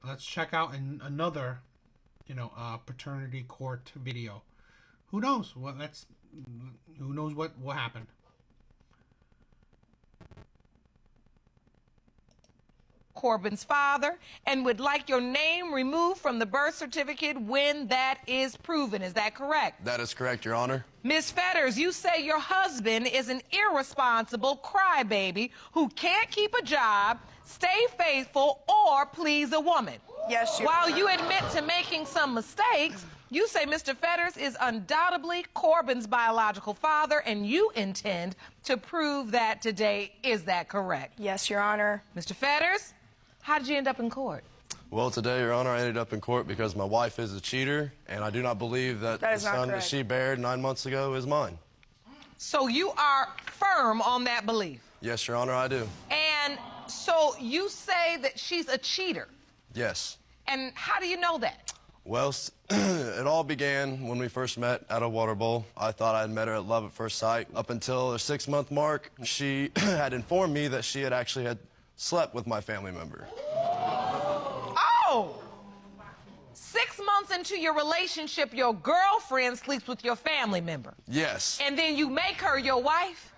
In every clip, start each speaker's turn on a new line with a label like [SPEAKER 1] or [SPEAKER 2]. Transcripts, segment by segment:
[SPEAKER 1] let's check out another, paternity court video. Who knows who knows what happened.
[SPEAKER 2] Corbin's father, and would like your name removed from the birth certificate when that is proven. Is that correct?
[SPEAKER 3] That is correct, Your Honor.
[SPEAKER 2] Ms. Fetters, you say your husband is an irresponsible crybaby who can't keep a job, stay faithful, or please a woman.
[SPEAKER 4] Yes, Your
[SPEAKER 2] While
[SPEAKER 4] Honor.
[SPEAKER 2] you admit to making some mistakes, you say Mr. Fetters is undoubtedly Corbin's biological father, and you intend to prove that today. Is that correct?
[SPEAKER 4] Yes, Your Honor.
[SPEAKER 2] Mr. Fetters, how did you end up in court?
[SPEAKER 3] Well, today, Your Honor, I ended up in court because my wife is a cheater, and I do not believe that the
[SPEAKER 4] is not
[SPEAKER 3] son that
[SPEAKER 4] correct.
[SPEAKER 3] she bared 9 months ago is mine.
[SPEAKER 2] So you are firm on that belief?
[SPEAKER 3] Yes, Your Honor, I do.
[SPEAKER 2] And so you say that she's a cheater.
[SPEAKER 3] Yes.
[SPEAKER 2] And how do you know that?
[SPEAKER 3] Well, it all began when we first met at a water bowl. I thought I had met her at love at first sight. Up until the 6-month mark, she had informed me that she had actually slept with my family member.
[SPEAKER 2] Oh! 6 months into your relationship, your girlfriend sleeps with your family member.
[SPEAKER 3] Yes.
[SPEAKER 2] And then you make her your wife?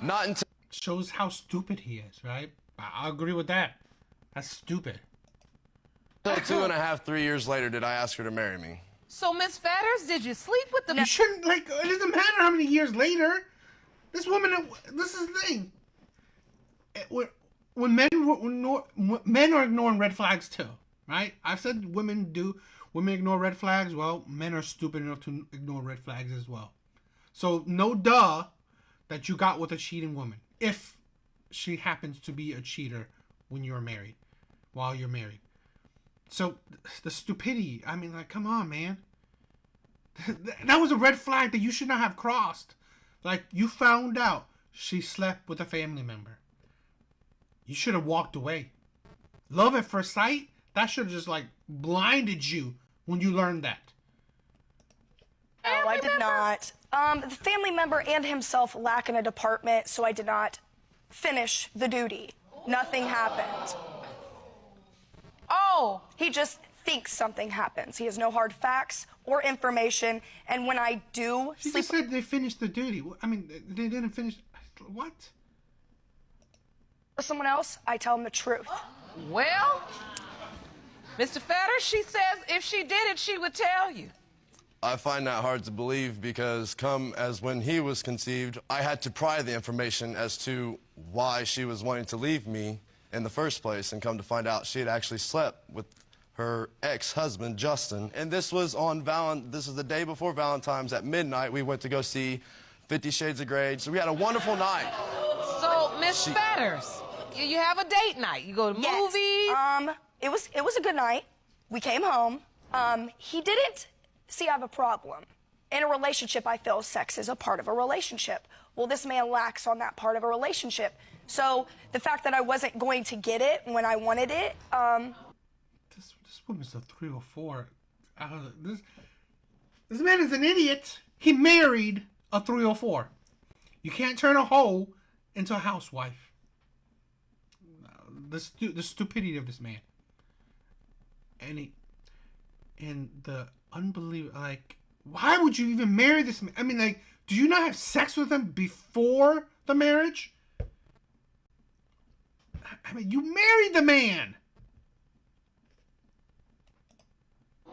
[SPEAKER 3] Not until...
[SPEAKER 1] Shows how stupid he is, right? I agree with that. That's stupid.
[SPEAKER 3] 2.5, 3 years later did I ask her to marry me.
[SPEAKER 2] So, Miss Fetters, did you sleep with the...
[SPEAKER 1] You shouldn't, it doesn't matter how many years later. This woman, this is the thing. When men are ignoring red flags too, right? I've said women ignore red flags. Well, men are stupid enough to ignore red flags as well. So no duh that you got with a cheating woman if she happens to be a cheater when you're married, while you're married. So the stupidity, I mean, come on, man. That was a red flag that you should not have crossed. Like, you found out she slept with a family member. You should have walked away. Love at first sight? That should have just, blinded you when you learned that.
[SPEAKER 4] No, I did not. The family member and himself lack in a department, so I did not finish the duty. Nothing happened.
[SPEAKER 2] Oh!
[SPEAKER 4] He just thinks something happens. He has no hard facts or information, and when I do
[SPEAKER 1] She
[SPEAKER 4] sleep...
[SPEAKER 1] just said they finished the duty. I mean, they didn't finish... What?
[SPEAKER 4] with someone else, I tell them the truth.
[SPEAKER 2] Well, Mr. Fetters, she says if she did it, she would tell you.
[SPEAKER 3] I find that hard to believe because when he was conceived, I had to pry the information as to why she was wanting to leave me in the first place, and come to find out she had actually slept with her ex-husband, Justin. And this was this was the day before Valentine's at midnight. We went to go see 50 Shades of Grey. So we had a wonderful night.
[SPEAKER 2] So, Miss Fetters, you have a date night. You go to movies.
[SPEAKER 4] It was a good night. We came home. He didn't see I have a problem. In a relationship, I feel sex is a part of a relationship. Well, this man lacks on that part of a relationship. So the fact that I wasn't going to get it when I wanted it,
[SPEAKER 1] This woman's a 304. This man is an idiot. He married a 304. You can't turn a hoe into a housewife. The stupidity of this man. And the unbelievable, why would you even marry this man? I mean, do you not have sex with him before the marriage? I mean, you married the man.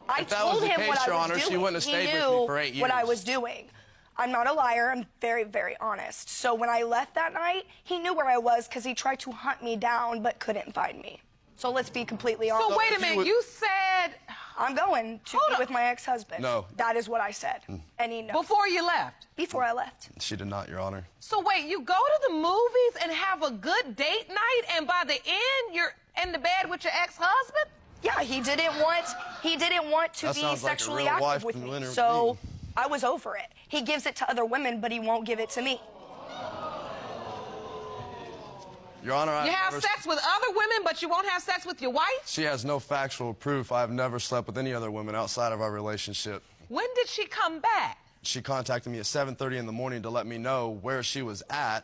[SPEAKER 4] I told him what I was doing.
[SPEAKER 3] She wouldn't have stayed with me for 8 years.
[SPEAKER 4] What I was doing. I'm not a liar. I'm very, very honest. So when I left that night, he knew where I was because he tried to hunt me down but couldn't find me. So let's be completely honest.
[SPEAKER 2] So wait a minute, you said...
[SPEAKER 4] I'm going to be with my ex-husband.
[SPEAKER 3] No.
[SPEAKER 4] That is what I said. And he knows.
[SPEAKER 2] Before you left?
[SPEAKER 4] Before I left.
[SPEAKER 3] She did not, Your Honor.
[SPEAKER 2] So wait, you go to the movies and have a good date night, and by the end, you're in the bed with your ex-husband?
[SPEAKER 4] Yeah, he didn't want to
[SPEAKER 3] That
[SPEAKER 4] be
[SPEAKER 3] sounds like a
[SPEAKER 4] sexually
[SPEAKER 3] real
[SPEAKER 4] active
[SPEAKER 3] wife
[SPEAKER 4] with
[SPEAKER 3] to
[SPEAKER 4] me.
[SPEAKER 3] win her
[SPEAKER 4] So I was over it. He gives it to other women, but he won't give it to me.
[SPEAKER 3] Your Honor,
[SPEAKER 2] You have sex with other women, but you won't have sex with your wife?
[SPEAKER 3] She has no factual proof. I've never slept with any other women outside of our relationship.
[SPEAKER 2] When did she come back?
[SPEAKER 3] She contacted me at 7:30 in the morning to let me know where she was at.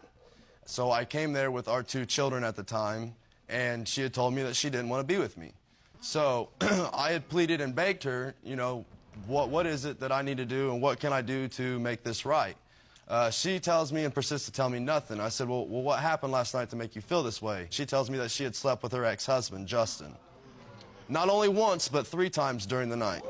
[SPEAKER 3] So I came there with our 2 children at the time, and she had told me that she didn't want to be with me. So I had pleaded and begged her, you know, what is it that I need to do and what can I do to make this right? She tells me and persists to tell me nothing. I said, well, what happened last night to make you feel this way? She tells me that she had slept with her ex-husband, Justin. Not only once, but 3 times during the night.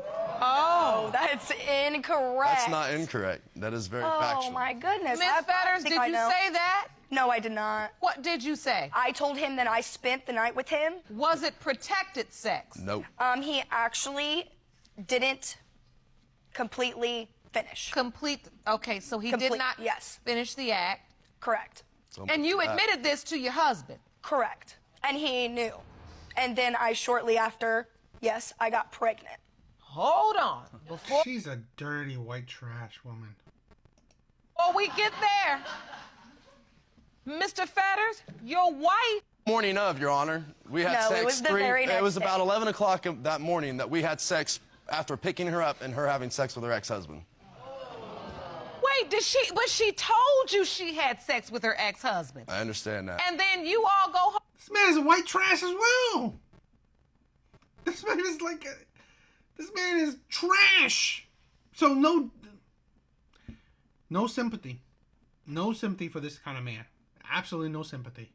[SPEAKER 4] Oh, that's incorrect.
[SPEAKER 3] That's not incorrect. That is very factual.
[SPEAKER 4] Oh, my goodness.
[SPEAKER 2] Miss Fetters, did you say that?
[SPEAKER 4] No, I did not.
[SPEAKER 2] What did you say?
[SPEAKER 4] I told him that I spent the night with him.
[SPEAKER 2] Was it protected sex?
[SPEAKER 3] Nope.
[SPEAKER 4] He actually didn't completely finish.
[SPEAKER 2] Okay, so he did not
[SPEAKER 4] yes.
[SPEAKER 2] finish the act.
[SPEAKER 4] Correct.
[SPEAKER 2] And you admitted this to your husband?
[SPEAKER 4] Correct. And he knew. And then shortly after, yes, I got pregnant.
[SPEAKER 2] Hold on. Before
[SPEAKER 1] She's a dirty white trash woman.
[SPEAKER 2] we get there, Mr. Fetters, your wife.
[SPEAKER 3] Morning of, Your Honor. We had
[SPEAKER 4] No,
[SPEAKER 3] sex
[SPEAKER 4] it was the very next
[SPEAKER 3] It was
[SPEAKER 4] day.
[SPEAKER 3] about 11 o'clock that morning that we had sex after picking her up and her having sex with her ex-husband.
[SPEAKER 2] Wait, but she told you she had sex with her ex-husband.
[SPEAKER 3] I understand that.
[SPEAKER 2] And then you all go home.
[SPEAKER 1] This man is white trash as well. This man is this man is trash. So no sympathy. No sympathy for this kind of man. Absolutely no sympathy.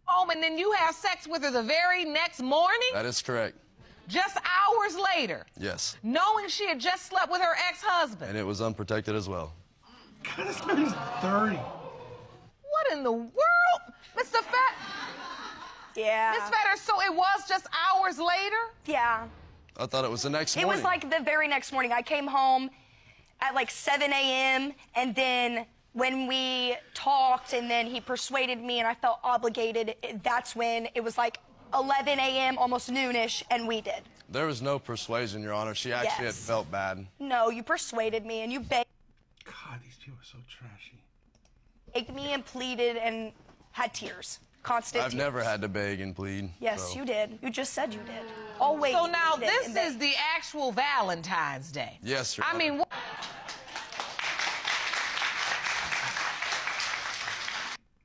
[SPEAKER 2] Home and then you have sex with her the very next morning?
[SPEAKER 3] That is correct.
[SPEAKER 2] Just hours later?
[SPEAKER 3] Yes.
[SPEAKER 2] Knowing she had just slept with her ex-husband?
[SPEAKER 3] And it was unprotected as well.
[SPEAKER 1] God, this man is dirty.
[SPEAKER 2] What in the world? Mr.
[SPEAKER 4] Yeah.
[SPEAKER 2] Miss Fetters, so it was just hours later?
[SPEAKER 4] Yeah.
[SPEAKER 3] I thought it was the next
[SPEAKER 4] It
[SPEAKER 3] morning.
[SPEAKER 4] was like the very next morning. I came home at like 7 a.m. and then when we talked and then he persuaded me and I felt obligated, that's when it was like 11 a.m., almost noonish, and we did.
[SPEAKER 3] There was no persuasion, Your Honor. She actually had
[SPEAKER 4] Yes.
[SPEAKER 3] felt bad.
[SPEAKER 4] No, you persuaded me and you begged
[SPEAKER 1] God, these people are so trashy.
[SPEAKER 4] me and pleaded and had tears. Constant
[SPEAKER 3] I've
[SPEAKER 4] tears.
[SPEAKER 3] never had to beg and plead.
[SPEAKER 4] Yes,
[SPEAKER 3] so.
[SPEAKER 4] you did. You just said you did. Always.
[SPEAKER 2] So now
[SPEAKER 4] pleaded
[SPEAKER 2] this
[SPEAKER 4] and begged.
[SPEAKER 2] is the actual Valentine's Day.
[SPEAKER 3] Yes, Your
[SPEAKER 2] I
[SPEAKER 3] Honor.
[SPEAKER 2] mean,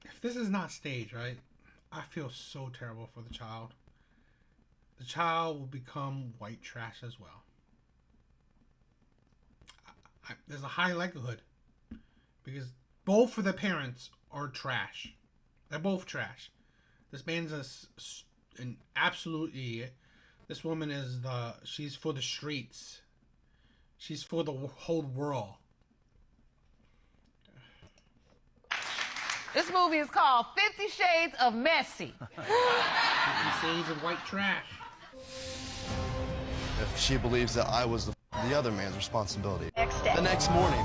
[SPEAKER 1] If this is not staged, right, I feel so terrible for the child. The child will become white trash as well. There's a high likelihood because both of the parents are trash. They're both trash. This man's an absolute idiot. This woman she's for the streets. She's for the whole world.
[SPEAKER 2] this movie is called 50 Shades of Messy.
[SPEAKER 1] 50 Shades of white trash.
[SPEAKER 3] If she believes that I was the other man's responsibility.
[SPEAKER 4] Next day.
[SPEAKER 3] The next morning.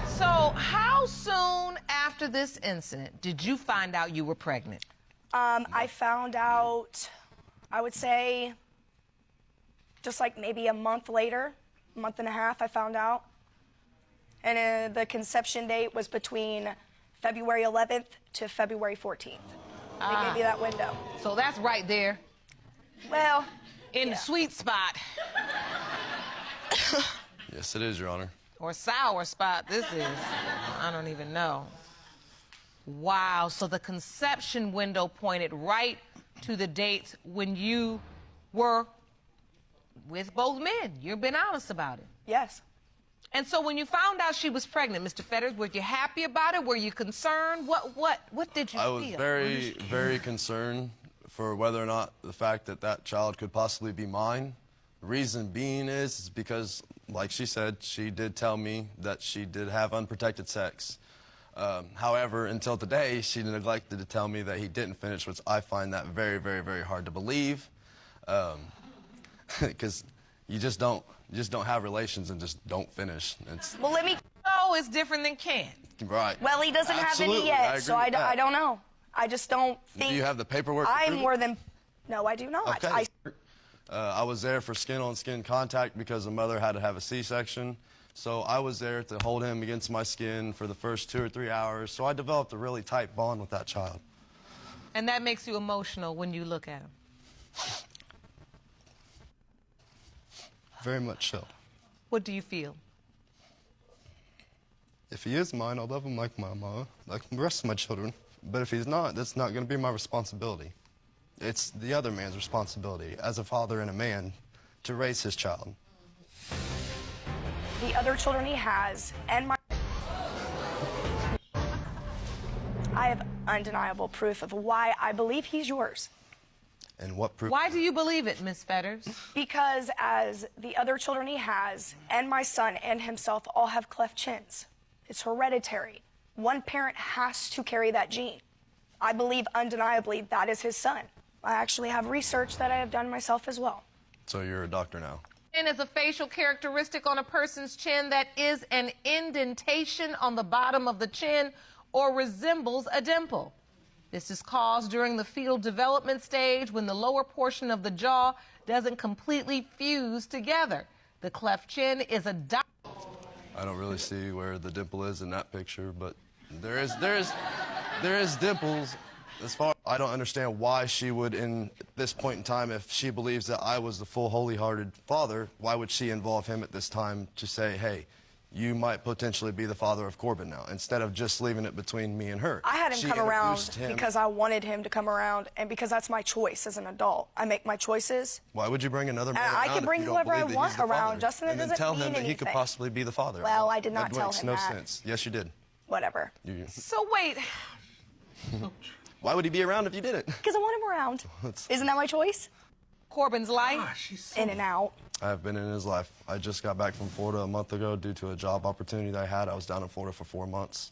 [SPEAKER 2] So how soon after this incident did you find out you were pregnant?
[SPEAKER 4] I found out, I would say, just like maybe a month later, a month and a half, I found out. And the conception date was between February 11th to February 14th. They gave you that window.
[SPEAKER 2] So that's right there
[SPEAKER 4] Well,
[SPEAKER 2] in the sweet spot.
[SPEAKER 3] Yes, it is, Your Honor.
[SPEAKER 2] Or sour spot, this is. I don't even know. Wow, so the conception window pointed right to the dates when you were with both men. You've been honest about it.
[SPEAKER 4] yes.
[SPEAKER 2] And so when you found out she was pregnant, Mr. Fetters, were you happy about it? Were you concerned? What did you
[SPEAKER 3] I
[SPEAKER 2] feel?
[SPEAKER 3] was very, very concerned for whether or not the fact that that child could possibly be mine. The reason being is because, like she said, she did tell me that she did have unprotected sex. However, until today, she neglected to tell me that he didn't finish, which I find that very, very, very hard to believe. Because you just don't have relations and just don't finish. It's
[SPEAKER 4] Well, let me.
[SPEAKER 2] No, it's different than can.
[SPEAKER 3] right.
[SPEAKER 4] Well, he doesn't
[SPEAKER 3] Absolutely,
[SPEAKER 4] have any
[SPEAKER 3] I
[SPEAKER 4] yet,
[SPEAKER 3] agree
[SPEAKER 4] so I
[SPEAKER 3] with that.
[SPEAKER 4] don't know. I just don't think.
[SPEAKER 3] Do you have the paperwork? to
[SPEAKER 4] I'm
[SPEAKER 3] prove it?
[SPEAKER 4] more than. No, I do not.
[SPEAKER 3] Okay. I was there for skin-on-skin contact because the mother had to have a C-section. So I was there to hold him against my skin for the first 2 or 3 hours. So I developed a really tight bond with that child.
[SPEAKER 2] And that makes you emotional when you look at him.
[SPEAKER 3] Very much so.
[SPEAKER 2] What do you feel?
[SPEAKER 3] If he is mine, I'll love him like my mama, like the rest of my children. But if he's not, that's not going to be my responsibility. It's the other man's responsibility as a father and a man to raise his child.
[SPEAKER 4] The other children he has, and I have undeniable proof of why I believe he's yours.
[SPEAKER 3] And what proof?
[SPEAKER 2] Why do you believe it, Miss Fetters?
[SPEAKER 4] Because as the other children he has, and my son and himself all have cleft chins. It's hereditary. One parent has to carry that gene. I believe undeniably that is his son. I actually have research that I have done myself as well.
[SPEAKER 3] So you're a doctor now?
[SPEAKER 2] Chin is a facial characteristic on a person's chin that is an indentation on the bottom of the chin or resembles a dimple. This is caused during the fetal development stage when the lower portion of the jaw doesn't completely fuse together. The cleft chin is a
[SPEAKER 3] I don't really see where the dimple is in that picture, but there is dimples. As far I don't understand why she would, in this point in time, if she believes that I was the full holy-hearted father, why would she involve him at this time to say, hey, you might potentially be the father of Corbin now, instead of just leaving it between me and her?
[SPEAKER 4] I had him come around because I wanted him to come around, and because that's my choice as an adult. I make my choices.
[SPEAKER 3] Why would you bring another man around
[SPEAKER 4] I can bring
[SPEAKER 3] if you
[SPEAKER 4] whoever
[SPEAKER 3] don't
[SPEAKER 4] I
[SPEAKER 3] believe that
[SPEAKER 4] want
[SPEAKER 3] he's the
[SPEAKER 4] around,
[SPEAKER 3] father?
[SPEAKER 4] Justin. It
[SPEAKER 3] And then
[SPEAKER 4] doesn't
[SPEAKER 3] tell
[SPEAKER 4] mean
[SPEAKER 3] him that he could
[SPEAKER 4] anything.
[SPEAKER 3] possibly be the father.
[SPEAKER 4] Well, I did not tell
[SPEAKER 3] makes
[SPEAKER 4] him
[SPEAKER 3] no
[SPEAKER 4] that.
[SPEAKER 3] sense. Yes, you did.
[SPEAKER 4] Whatever.
[SPEAKER 2] So wait.
[SPEAKER 3] Why would he be around if you didn't?
[SPEAKER 4] Because I want him around. Isn't that my choice?
[SPEAKER 2] Corbin's life.
[SPEAKER 1] Ah, she's so
[SPEAKER 4] In and out.
[SPEAKER 3] I've been in his life. I just got back from Florida a month ago due to a job opportunity that I had. I was down in Florida for 4 months.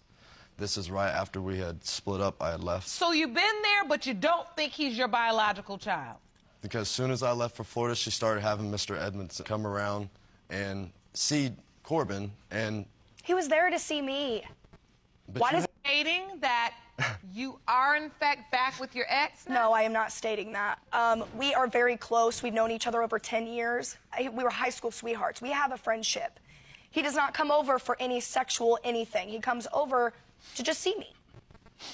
[SPEAKER 3] This is right after we had split up. I had left.
[SPEAKER 2] So you've been there, but you don't think he's your biological child?
[SPEAKER 3] Because as soon as I left for Florida, she started having Mr. Edmondson come around and see Corbin, and...
[SPEAKER 4] He was there to see me.
[SPEAKER 3] But
[SPEAKER 4] Why
[SPEAKER 3] you
[SPEAKER 4] does...
[SPEAKER 2] Stating that you are, in fact, back with your ex now?
[SPEAKER 4] No, I am not stating that. We are very close. We've known each other over 10 years. We were high school sweethearts. We have a friendship. He does not come over for any sexual anything. He comes over to just see me.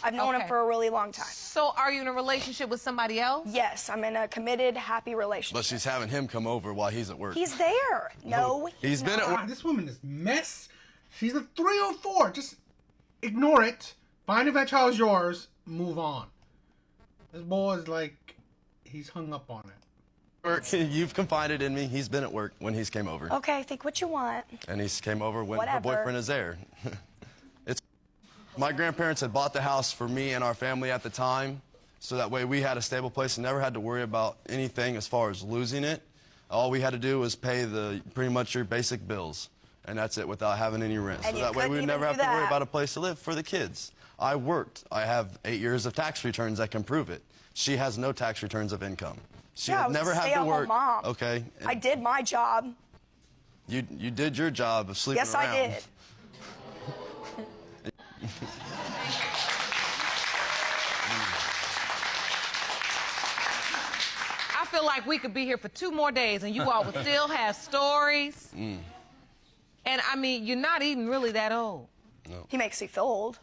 [SPEAKER 4] I've known him for a really long time.
[SPEAKER 2] So are you in a relationship with somebody else?
[SPEAKER 4] Yes, I'm in a committed, happy relationship.
[SPEAKER 3] But she's having him come over while he's at work.
[SPEAKER 4] He's there. No,
[SPEAKER 3] he's been at work.
[SPEAKER 1] Ah, this woman is mess. She's a 304. Just ignore it. Find if that child's yours. Move on. This boy is like, he's hung up on it.
[SPEAKER 3] You've confided in me. He's been at work when he's came over.
[SPEAKER 4] Okay, think what you want.
[SPEAKER 3] And he came over when her
[SPEAKER 4] Whatever.
[SPEAKER 3] boyfriend is there. My grandparents had bought the house for me and our family at the time, so that way we had a stable place and never had to worry about anything as far as losing it. All we had to do was pay pretty much your basic bills, and that's it, without having any rent.
[SPEAKER 4] And
[SPEAKER 3] so
[SPEAKER 4] you
[SPEAKER 3] that way we
[SPEAKER 4] couldn't
[SPEAKER 3] would never
[SPEAKER 4] even
[SPEAKER 3] have
[SPEAKER 4] do
[SPEAKER 3] to worry
[SPEAKER 4] that.
[SPEAKER 3] about a place to live for the kids. I worked. I have 8 years of tax returns that can prove it. She has no tax returns of income. She
[SPEAKER 4] Yeah, I
[SPEAKER 3] would
[SPEAKER 4] was
[SPEAKER 3] never
[SPEAKER 4] a
[SPEAKER 3] have to
[SPEAKER 4] stay-at-home
[SPEAKER 3] work.
[SPEAKER 4] mom.
[SPEAKER 3] Okay.
[SPEAKER 4] I did my job.
[SPEAKER 3] You did your job of sleeping
[SPEAKER 4] Yes,
[SPEAKER 3] around.
[SPEAKER 4] I did.
[SPEAKER 2] I feel like we could be here for 2 more days and you all would still have stories. And I mean, you're not even really that old.
[SPEAKER 4] He makes me feel old.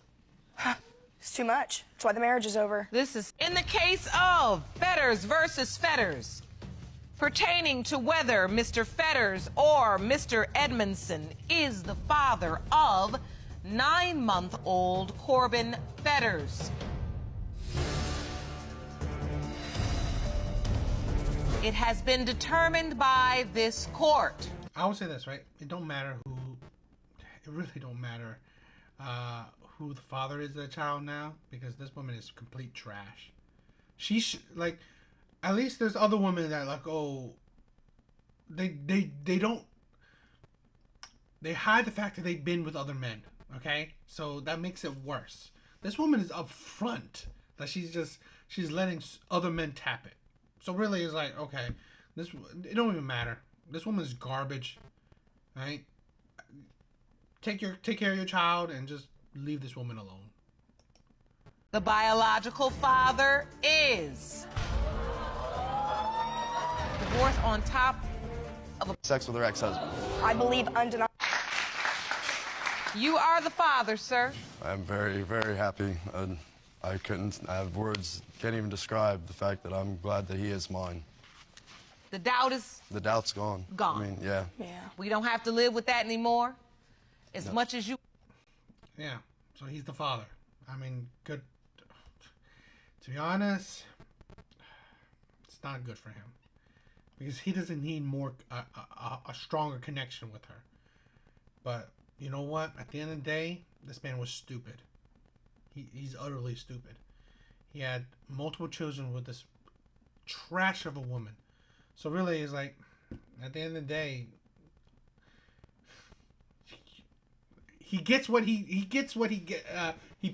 [SPEAKER 4] It's too much. That's why the marriage is over.
[SPEAKER 2] This is in the case of Fetters versus Fetters, pertaining to whether Mr. Fetters or Mr. Edmondson is the father of 9-month-old Corbin Fetters. It has been determined by this court.
[SPEAKER 1] I would say this, right? It don't matter who. It really don't matter who the father is of the child now, because this woman is complete trash. She like, at least there's other women that like, oh, they don't. They hide the fact that they've been with other men. Okay, so that makes it worse. This woman is upfront that she's letting other men tap it. So really, it's like, okay, it don't even matter. This woman's garbage, right? Take care of your child and just leave this woman alone.
[SPEAKER 2] The biological father is divorced on top of a...
[SPEAKER 3] Sex with her ex-husband.
[SPEAKER 4] I believe undeniable.
[SPEAKER 2] You are the father, sir.
[SPEAKER 3] I'm very, very happy. I have words, can't even describe the fact that I'm glad that he is mine.
[SPEAKER 2] The doubt is
[SPEAKER 3] The doubt's gone.
[SPEAKER 2] gone.
[SPEAKER 3] I mean, yeah.
[SPEAKER 4] Yeah.
[SPEAKER 2] We don't have to live with that anymore. As much as you...
[SPEAKER 1] Yeah. So he's the father. I mean, good. To be honest, it's not good for him because he doesn't need a stronger connection with her. But you know what? At the end of the day, this man was stupid. He's utterly stupid. He had multiple children with this trash of a woman. So really, it's like, at the end of the day, he gets what he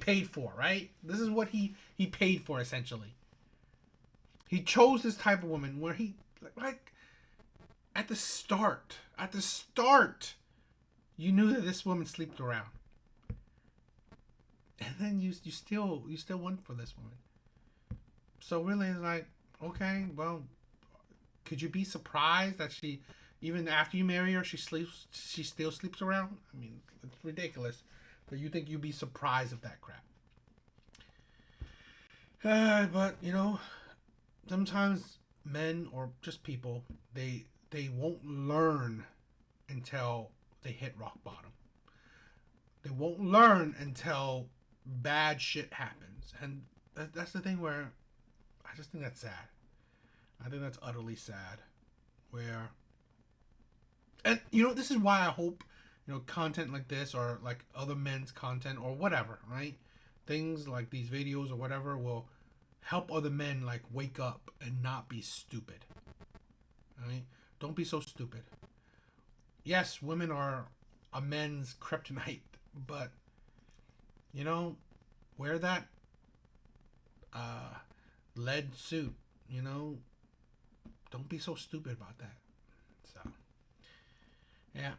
[SPEAKER 1] paid for, right? This is what he paid for, essentially. He chose this type of woman where he, like, at the start, you knew that this woman slept around. And then you still went for this woman. So really, it's like, okay, well, could you be surprised that she, even after you marry her, she still sleeps around? I mean, it's ridiculous that you think you'd be surprised of that crap. But you know, sometimes men or just people, they won't learn until they hit rock bottom. They won't learn until bad shit happens, and that's the thing where I just think that's sad. I think that's utterly sad. Where, and you know, this is why I hope, you know, content like this or like other men's content or whatever, right? Things like these videos or whatever will help other men like wake up and not be stupid. Right? Don't be so stupid. Yes, women are a men's kryptonite, but you know, wear that lead suit, you know. Don't be so stupid about that. So, yeah.